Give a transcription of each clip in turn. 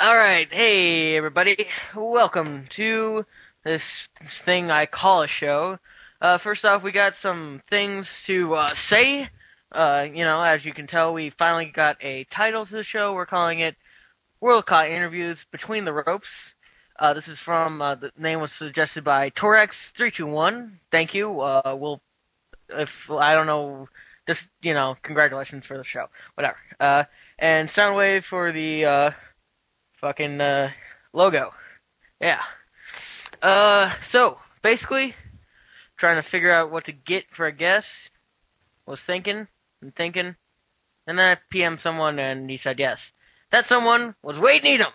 All right, hey everybody, welcome to this thing I call a show. First off, we got some things to say. As you can tell, we finally got a title to the show. We're calling it World Cup Interviews Between the Ropes. This is from the name was suggested by Torex321. Thank you. If I don't know, just congratulations for the show. Whatever. And Soundwave for the fucking logo. Yeah. So basically, trying to figure out what to get for a guest. Was thinking and thinking, and then I PM'd someone and he said yes. That someone was Wade Needham.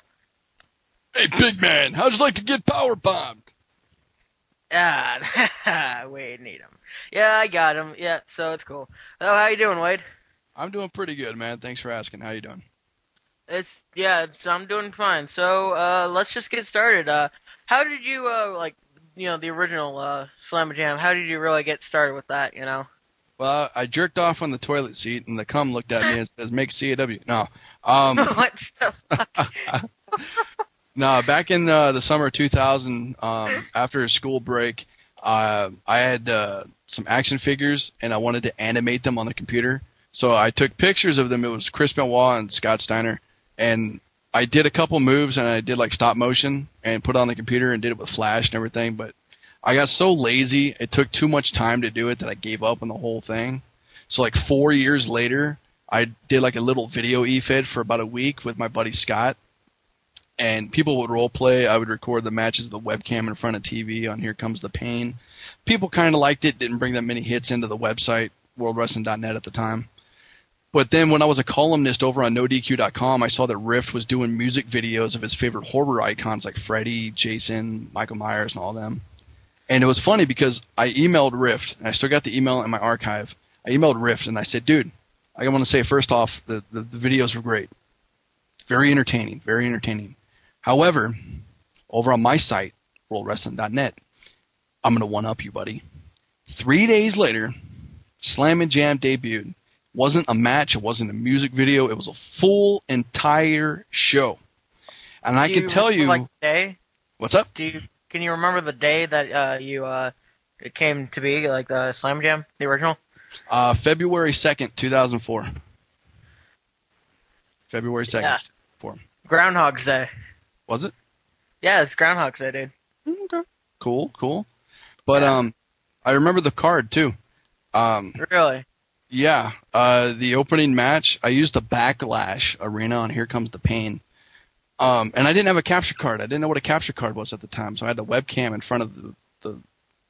Hey, big man, how'd you like to get power bombed? Wade Needham. Yeah, I got him. Yeah, so it's cool. Oh, how you doing, Wade? I'm doing pretty good, man. Thanks for asking. How you doing? I'm doing fine. So, let's just get started. How did you, the original, Slam Jam, how did you really get started with that, Well, I jerked off on the toilet seat, and the cum looked at me and says, "Make CAW." No, What the fuck? no. Back in the summer of 2000, after school break, I had some action figures, and I wanted to animate them on the computer. So I took pictures of them. It was Chris Benoit and Scott Steiner, and I did a couple moves, and I did like stop motion and put it on the computer and did it with Flash and everything, but I got so lazy, it took too much time to do it that I gave up on the whole thing. So like 4 years later, I did like a little video e-fed for about a week with my buddy Scott. And people would role play. I would record the matches with the webcam in front of TV on Here Comes the Pain. People kind of liked it, didn't bring that many hits into the website, worldwrestling.net at the time. But then when I was a columnist over on NoDQ.com, I saw that Rift was doing music videos of his favorite horror icons like Freddy, Jason, Michael Myers, and all them. And it was funny because I emailed Rift, and I still got the email in my archive. I emailed Rift, and I said, dude, I want to say first off, the videos were great. Very entertaining, very entertaining. However, over on my site, worldwrestling.net, I'm going to one-up you, buddy. 3 days later, Slam and Jam debuted. Wasn't a match, it wasn't a music video, it was a full entire show. And I can tell you... Like the day? What's up? Can you remember the day that it came to be, like the Slam Jam, the original? February 2nd, 2004. February 2nd, Yeah. 4. Groundhog's Day. Was it? Yeah, it's Groundhog's Day, dude. Okay. Cool. But I remember the card too. Really? Yeah. The opening match, I used the Backlash Arena on Here Comes the Pain. And I didn't have a capture card. I didn't know what a capture card was at the time, so I had the webcam in front of the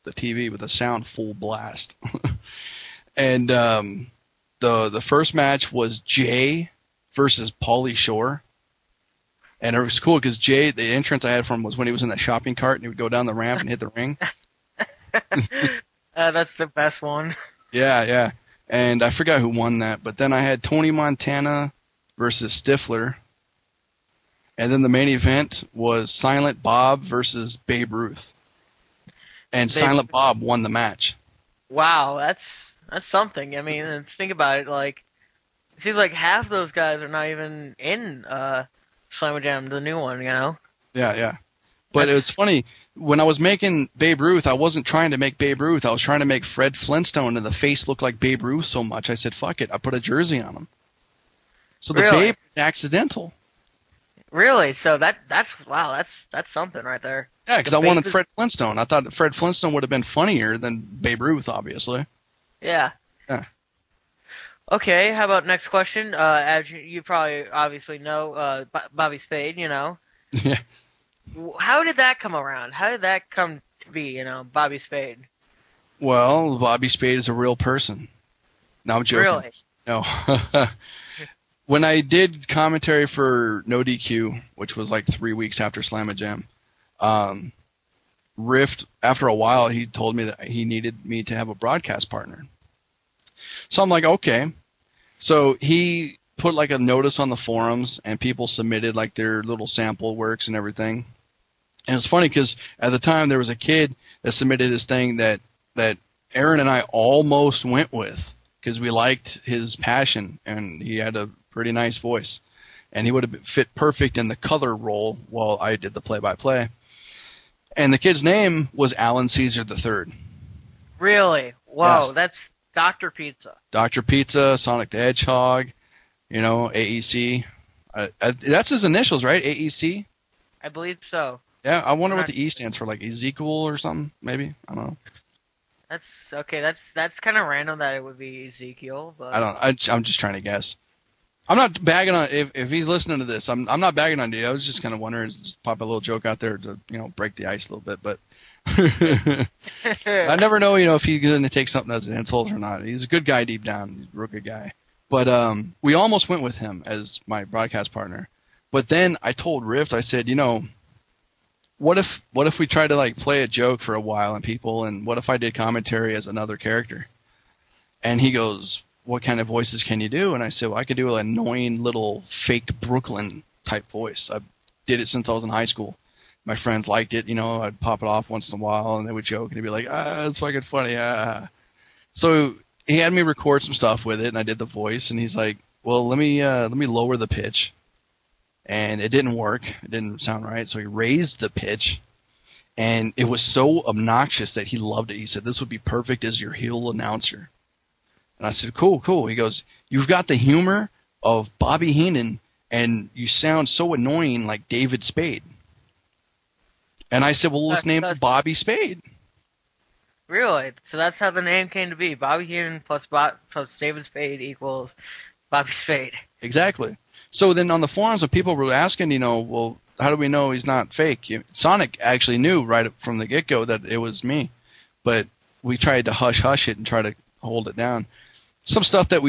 TV with the sound full blast. And the first match was Jay versus Pauly Shore. And it was cool because Jay, the entrance I had for him was when he was in that shopping cart and he would go down the ramp and hit the ring. That's the best one. Yeah. And I forgot who won that. But then I had Tony Montana versus Stifler. And then the main event was Silent Bob versus Babe Ruth. And Silent Bob won the match. Wow, that's something. I mean, think about it. Like, it seems like half those guys are not even in Slam Jam, the new one, Yeah. But it was funny. When I was making Babe Ruth, I wasn't trying to make Babe Ruth. I was trying to make Fred Flintstone, and the face looked like Babe Ruth so much. I said, fuck it. I put a jersey on him. So the Really? Babe is accidental. Really? So that's something right there. Yeah, because I wanted Fred Flintstone. I thought Fred Flintstone would have been funnier than Babe Ruth, obviously. Yeah. Yeah. Okay, how about next question? As you probably obviously know, Bobby Spade, Yeah. How did that come around? How did that come to be, Bobby Spade? Well, Bobby Spade is a real person. No, I'm joking. Really? No. When I did commentary for No DQ, which was like 3 weeks after Slam Jam, Rift, after a while, he told me that he needed me to have a broadcast partner. So I'm like, okay. So he put like a notice on the forums, and people submitted like their little sample works and everything. And it's funny because at the time there was a kid that submitted his thing that Aaron and I almost went with because we liked his passion and he had a pretty nice voice. and he would have fit perfect in the color role while I did the play-by-play. And the kid's name was Alan Caesar III. Really? Whoa, Yes. that's Dr. Pizza. Dr. Pizza, Sonic the Hedgehog, AEC. That's his initials, right? AEC? I believe so. Yeah, I wonder I'm what not. the E stands for, like Ezekiel or something, maybe? I don't know. That's okay. That's kind of random that it would be Ezekiel, but I'm just trying to guess. I'm not bagging on if he's listening to this. I'm not bagging on you. I was just kind of wondering, just pop a little joke out there to break the ice a little bit. But I never know, if he's going to take something as an insult or not. He's a good guy deep down. He's a real good guy. But we almost went with him as my broadcast partner. But then I told Rift, I said, what if we tried to like play a joke for a while and people, and what if I did commentary as another character? And he goes, what kind of voices can you do? And I said, well, I could do an annoying little fake Brooklyn type voice. I did it since I was in high school. My friends liked it, I'd pop it off once in a while and they would joke and they'd be like, it's fucking funny. So he had me record some stuff with it and I did the voice and he's like, well, let me lower the pitch. And it didn't work. It didn't sound right. So he raised the pitch and it was so obnoxious that he loved it. He said, this would be perfect as your heel announcer. And I said, cool. He goes, you've got the humor of Bobby Heenan, and you sound so annoying like David Spade. And I said, well, let's name it Bobby Spade. Really? So that's how the name came to be. Bobby Heenan plus David Spade equals Bobby Spade. Exactly. So then on the forums, when people were asking, well, how do we know he's not fake? Sonic actually knew right from the get-go that it was me. But we tried to hush it and try to hold it down. Some stuff that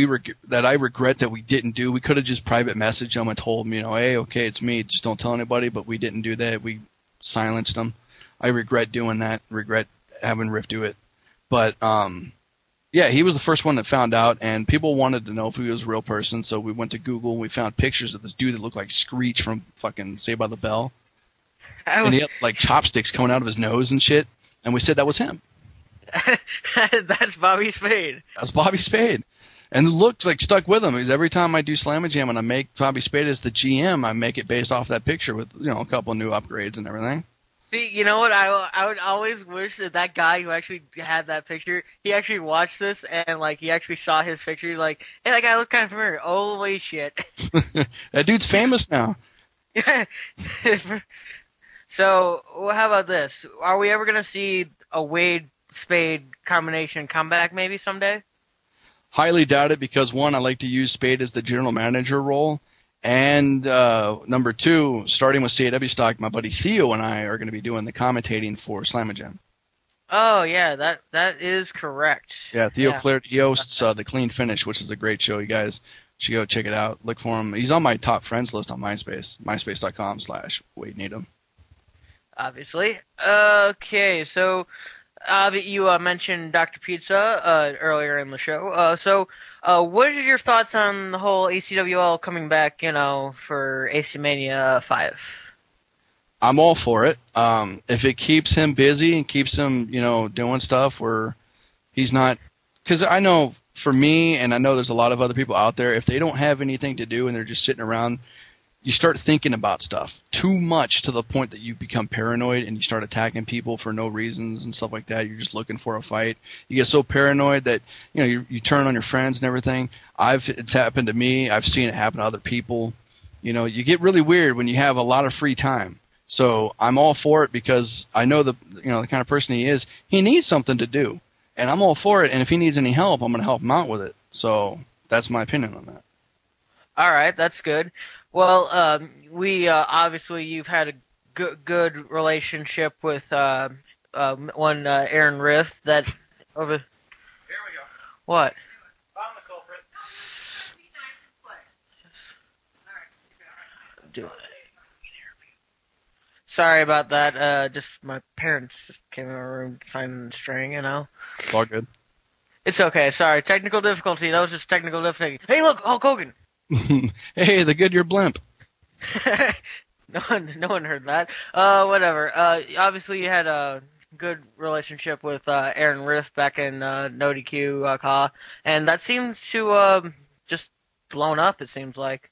I regret that we didn't do. We could have just private messaged them and told them, hey, okay, it's me. Just don't tell anybody. But we didn't do that. We silenced them. I regret doing that. Regret having Riff do it. But yeah, he was the first one that found out, and people wanted to know if he was a real person. So we went to Google and we found pictures of this dude that looked like Screech from fucking Saved by the Bell, and he had like chopsticks coming out of his nose and shit. And we said that was him. That's Bobby Spade. That's Bobby Spade. And the look's like stuck with him. Because every time I do Slam and Jam and I make Bobby Spade as the GM, I make it based off that picture with a couple new upgrades and everything. See, you know what? I would always wish that guy who actually had that picture, he actually watched this and like he actually saw his picture. Like, hey, that guy looked kind of familiar. Holy shit! That dude's famous now. So, well, how about this? Are we ever gonna see a Wade Spade combination comeback maybe someday? Highly doubt it because one, I like to use Spade as the general manager role, and number two, starting with CAW stock, my buddy Theo and I are going to be doing the commentating for Slam Jam. Oh yeah, that is correct. Yeah, Theo he hosts The Clean Finish, which is a great show. You guys should go check it out. Look for him. He's on my top friends list on MySpace, myspace.com/Wade Needham. Obviously. Okay, so you mentioned Dr. Pizza earlier in the show. So what are your thoughts on the whole ACWL coming back, for AC Mania 5? I'm all for it. If it keeps him busy and keeps him, doing stuff where he's not... Because I know for me, and I know there's a lot of other people out there, if they don't have anything to do and they're just sitting around, you start thinking about stuff too much to the point that you become paranoid and you start attacking people for no reasons and stuff like that. You're just looking for a fight. You get so paranoid that you turn on your friends and everything. It's happened to me. I've seen it happen to other people. You get really weird when you have a lot of free time. So I'm all for it because I know the kind of person he is. He needs something to do, and I'm all for it. And if he needs any help, I'm going to help him out with it. So that's my opinion on that. All right, that's good. Well, we obviously you've had a good relationship with one Aaron Riff that over. Here we go. What? Found the culprit. Doing it. Sorry about that. Just my parents just came in our room finding the string. It's all good. It's okay. Sorry, technical difficulty. That was just technical difficulty. Hey, look, Hulk Hogan. Hey, the Goodyear blimp. No one heard that. Whatever. Obviously you had a good relationship with Aaron Riff back in No DQ CAW, and that seems to just blown up. It seems like,